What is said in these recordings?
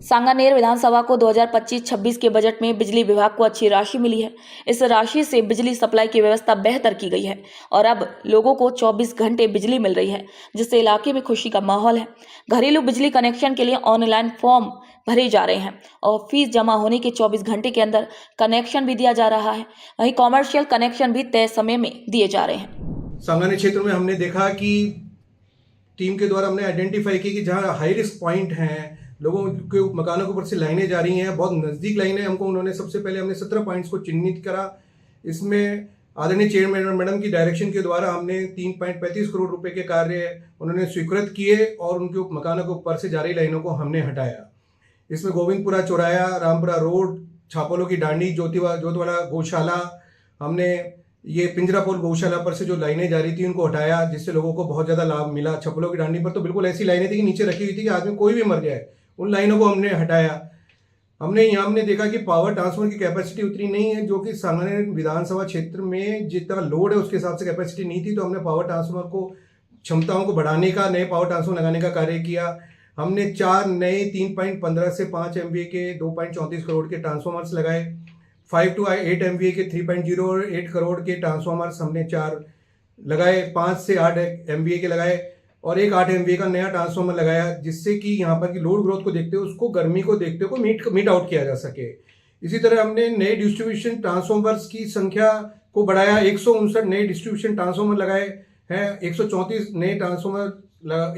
सांगानेर विधानसभा को 2025-26 के बजट में बिजली विभाग को अच्छी राशि मिली है। इस राशि से बिजली सप्लाई की व्यवस्था बेहतर की गई है और अब लोगों को 24 घंटे बिजली मिल रही है, जिससे इलाके में खुशी का माहौल है। घरेलू बिजली कनेक्शन के लिए ऑनलाइन फॉर्म भरे जा रहे हैं और फीस जमा होने के 24 घंटे के अंदर कनेक्शन भी दिया जा रहा है। वहीं कॉमर्शियल कनेक्शन भी तय समय में दिए जा रहे हैं। सांगानेर क्षेत्र में हमने देखा कि टीम के द्वारा हमने आइडेंटिफाई की कि जहाँ हाई रिस्क पॉइंट हैं, लोगों के मकानों के ऊपर से लाइनें जा रही हैं, बहुत नज़दीक लाइनें हमको उन्होंने सबसे पहले हमने 17 पॉइंट्स को चिन्हित करा। इसमें आदरणीय चेयरमैन मैडम की डायरेक्शन के द्वारा हमने 3.35 करोड़ रुपए के कार्य उन्होंने स्वीकृत किए और उनके मकानों के ऊपर से जा रही लाइनों को हमने हटाया। इसमें गोविंदपुरा चौराया, रामपुरा रोड, छापोलों की डांडी, जोतवाड़ा गौशाला, हमने ये पिंजरापोल गौशाला पर से जो लाइनें जा रही थी उनको हटाया, जिससे लोगों को बहुत ज़्यादा लाभ मिला। छापोलों की डांडी पर तो बिल्कुल ऐसी लाइनें थी कि नीचे रखी हुई थी कि आदमी कोई भी मर जाए, उन लाइनों को हमने हटाया। हमने देखा कि पावर ट्रांसफर की कैपेसिटी उतनी नहीं है, जो कि सांगानेर विधानसभा क्षेत्र में जितना लोड है उसके हिसाब से कैपेसिटी नहीं थी, तो हमने पावर ट्रांसफर को क्षमताओं को बढ़ाने का, नए पावर ट्रांसफर लगाने का कार्य किया। हमने 4 नए 3.15 से 5 MVA के 2.34 करोड़ के ट्रांसफॉर्मर्स लगाए। 5 to 8 MVA के 3.08 करोड़ के ट्रांसफॉर्मर्स हमने 4 लगाए। 5 से 8 MVA के लगाए और एक 8 MVA का नया ट्रांसफॉर्मर लगाया, जिससे कि यहाँ पर की लोड ग्रोथ को देखते हुए, उसको गर्मी को देखते हुए मीट आउट किया जा सके। इसी तरह हमने नए डिस्ट्रीब्यूशन ट्रांसफॉर्मर्स की संख्या को बढ़ाया। 159 नए डिस्ट्रीब्यूशन ट्रांसफॉर्मर लगाए हैं। 134 नए ट्रांसफॉर्मर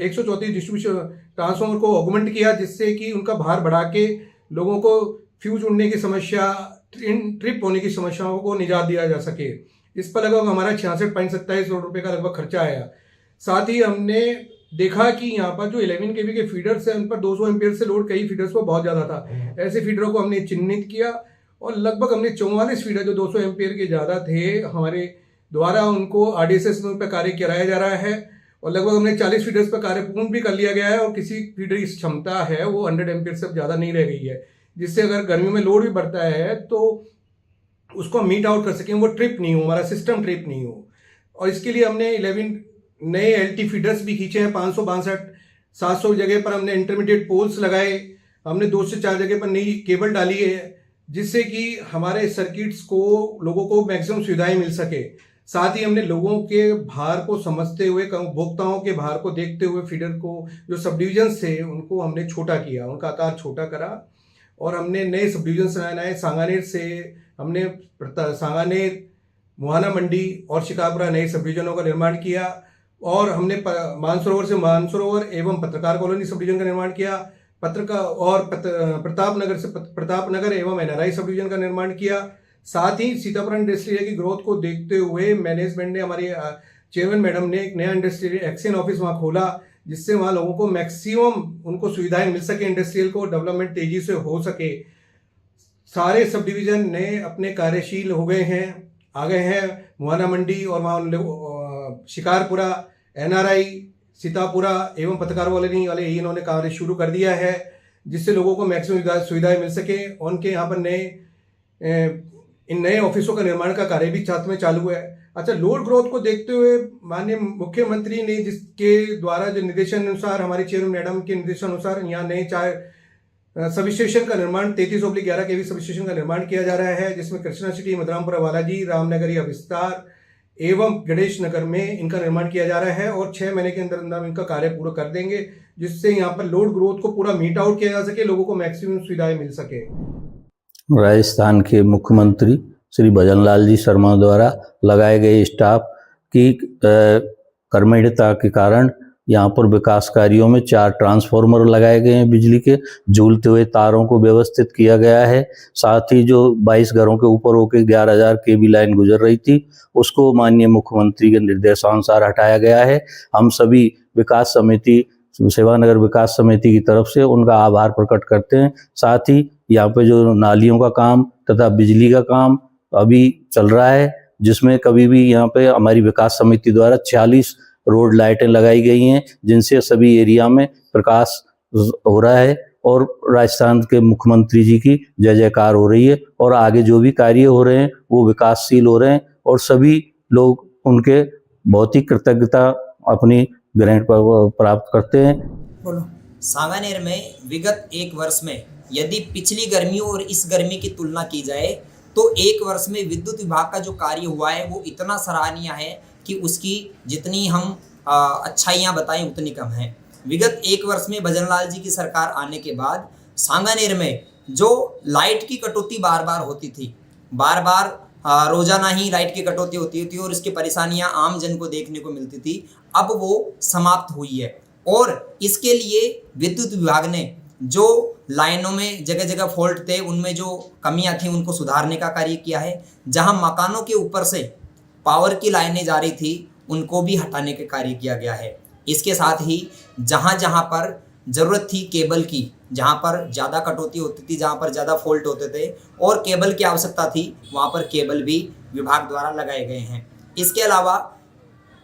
134 डिस्ट्रीब्यूशन ट्रांसफॉर्मर को ऑगमेंट किया, जिससे कि उनका भार बढ़ा के लोगों को फ्यूज उड़ने की समस्या, ट्रिप होने की समस्याओं को निजात दिया जा सके। इस पर लगभग हमारा 66.27 करोड़ रुपए का लगभग खर्चा आया। साथ ही हमने देखा कि यहाँ पर जो 11 kV के फीडर्स हैं, उन पर 200 एम्पियर से लोड कई फीडर्स पर बहुत ज़्यादा था। ऐसे फीडरों को हमने चिन्हित किया और लगभग हमने 44 फीडर जो 200 एम्पियर के ज़्यादा थे, हमारे द्वारा उनको RDSS में उन पर कार्य कराया जा रहा है और लगभग हमने 40 फीडर्स पर कार्य पूर्ण भी कर लिया गया है और किसी फीडर की क्षमता है वो 100 एम्पियर से ज़्यादा नहीं रह गई है, जिससे अगर गर्मी में लोड भी बढ़ता है तो उसको मीट आउट कर सकें, वो ट्रिप नहीं हो, हमारा सिस्टम ट्रिप नहीं हो। और इसके लिए हमने 11 नए LT फीडर्स भी खींचे हैं। 562 700 जगह पर हमने इंटरमीडिएट पोल्स लगाए। हमने 2 से 4 जगह पर नई केबल डाली है, जिससे कि हमारे सर्किट्स को लोगों को मैक्सिमम सुविधाएं मिल सके। साथ ही हमने लोगों के भार को समझते हुए, उपभोक्ताओं के भार को देखते हुए फीडर को, जो सब डिविजन थे उनको हमने छोटा किया, उनका आकार छोटा करा और हमने नए सब डिविजन बनाए। सांगानेर से हमने सांगानेर, मुहाना मंडी और शिकारपुरा नए सब डिविजनों का निर्माण किया और हमने मानसरोवर से मानसरोवर एवं पत्रकार कॉलोनी सब डिविजन का निर्माण किया। प्रतापनगर से प्रतापनगर एवं NRI सब डिविजन का निर्माण किया। साथ ही सीतापुर इंडस्ट्रियल की ग्रोथ को देखते हुए मैनेजमेंट ने, हमारी चेयरमैन मैडम ने एक नया इंडस्ट्रियल एक्शन ऑफिस वहाँ खोला, जिससे वहाँ लोगों को मैक्सिमम उनको सुविधाएं मिल सके, इंडस्ट्रियल को डेवलपमेंट तेजी से हो सके। सारे सब डिवीजन ने अपने कार्यशील हो गए हैं, आ गए हैं। मुहाना मंडी और वहाँ शिकारपुरा, NRI, सीतापुरा एवं पत्रकार कॉलोनी वाले इन्होंने कार्य शुरू कर दिया है, जिससे लोगों को मैक्सिमम सुविधाएं मिल सके। उनके यहाँ पर इन नए ऑफिसों का निर्माण का कार्य भी साथ में चालू है। अच्छा, लोड ग्रोथ को देखते हुए माननीय मुख्यमंत्री ने, जिसके द्वारा जो निर्देशन अनुसार, हमारी चेयरमैन मैडम के निर्देशन अनुसार यहाँ नए 4 सब स्टेशन का निर्माण 33/11 kV सब स्टेशन का निर्माण किया जा रहा है, जिसमें कृष्णा सिटी, मधुरामपुरा बालाजी, रामनगरिया विस्तार एवं गणेश नगर में इनका निर्माण किया जा रहा है और 6 महीने के अंदर अंदर इनका कार्य पूरा कर देंगे, जिससे यहाँ पर लोड ग्रोथ को पूरा मीट आउट किया जा सके, लोगों को मैक्सिमम सुविधाएं मिल सके। राजस्थान के मुख्यमंत्री श्री भजनलाल जी शर्मा द्वारा लगाए गए स्टाफ की कर्मठता के कारण यहाँ पर विकास कार्यों में 4 ट्रांसफार्मर लगाए गए हैं, बिजली के झूलते हुए तारों को व्यवस्थित किया गया है। साथ ही जो 22 घरों के ऊपर होकर 11,000 kV लाइन गुजर रही थी, उसको माननीय मुख्यमंत्री के निर्देशानुसार हटाया गया है। हम सभी विकास समिति, सेवानगर विकास समिति की तरफ से उनका आभार प्रकट करते हैं। साथ ही यहाँ पे जो नालियों का काम तथा बिजली का काम अभी चल रहा है, जिसमें कभी भी यहाँ पे हमारी विकास समिति द्वारा 46 रोड लाइटें लगाई गई हैं, जिनसे सभी एरिया में प्रकाश हो रहा है और राजस्थान के मुख्यमंत्री जी की जय जयकार हो रही है और आगे जो भी कार्य हो रहे हैं वो विकासशील हो रहे हैं और सभी लोग उनके बहुत ही कृतज्ञता अपनी ग्रहण प्राप्त करते हैं। बोलो। सांगानेर में विगत एक वर्ष में यदि पिछली गर्मी और इस गर्मी की तुलना की जाए तो एक वर्ष में विद्युत विभाग का जो कार्य हुआ है वो इतना सराहनीय है कि उसकी जितनी हम अच्छाइयाँ बताएं उतनी कम है। विगत एक वर्ष में भजनलाल जी की सरकार आने के बाद सांगानेर में जो लाइट की कटौती बार बार होती थी, बार बार रोजाना ही लाइट की कटौती होती थी और इसकी परेशानियां आम जन को देखने को मिलती थी, अब वो समाप्त हुई है। और इसके लिए विद्युत विभाग ने जो लाइनों में जगह जगह फॉल्ट थे, उनमें जो कमियां थी उनको सुधारने का कार्य किया है। जहां मकानों के ऊपर से पावर की लाइनें जा रही थी उनको भी हटाने का कार्य किया गया है। इसके साथ ही जहां जहां पर ज़रूरत थी केबल की, जहां पर ज़्यादा कटौती होती थी, जहां पर ज़्यादा फॉल्ट होते थे और केबल की आवश्यकता थी, वहां पर केबल भी विभाग द्वारा लगाए गए हैं। इसके अलावा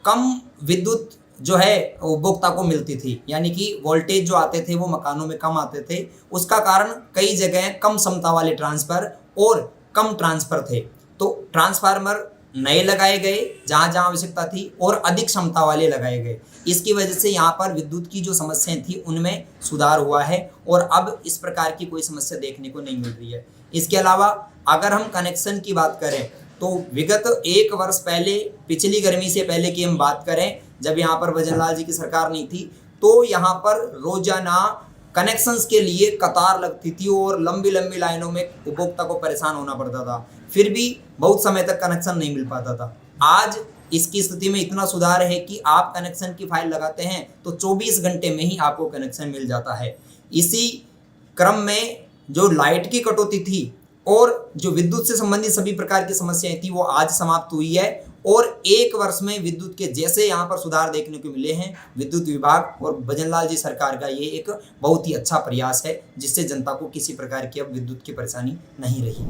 कम विद्युत जो है उपभोक्ता को मिलती थी, यानी कि वोल्टेज जो आते थे वो मकानों में कम आते थे। उसका कारण कई जगह कम क्षमता वाले ट्रांसफर और कम ट्रांसफर थे, तो ट्रांसफार्मर नए लगाए गए जहां जहां आवश्यकता थी और अधिक क्षमता वाले लगाए गए। इसकी वजह से यहाँ पर विद्युत की जो समस्याएं थी उनमें सुधार हुआ है और अब इस प्रकार की कोई समस्या देखने को नहीं मिल रही है। इसके अलावा अगर हम कनेक्शन की बात करें तो विगत एक वर्ष पहले, पिछली गर्मी से पहले की हम बात करें, जब यहाँ पर भजनलाल जी की सरकार नहीं थी तो यहाँ पर रोजाना कनेक्शंस के लिए कतार लगती थी और लंबी लंबी लाइनों में उपभोक्ता को परेशान होना पड़ता था, फिर भी बहुत समय तक कनेक्शन नहीं मिल पाता था। आज इसकी स्थिति में इतना सुधार है कि आप कनेक्शन की फाइल लगाते हैं तो 24 घंटे में ही आपको कनेक्शन मिल जाता है। इसी क्रम में जो लाइट की कटौती थी और जो विद्युत से संबंधित सभी प्रकार की समस्याएं थी वो आज समाप्त हुई है और एक वर्ष में विद्युत के जैसे यहाँ पर सुधार देखने को मिले हैं। विद्युत विभाग और भजनलाल जी सरकार का ये एक बहुत ही अच्छा प्रयास है जिससे जनता को किसी प्रकार की अब विद्युत की परेशानी नहीं रही।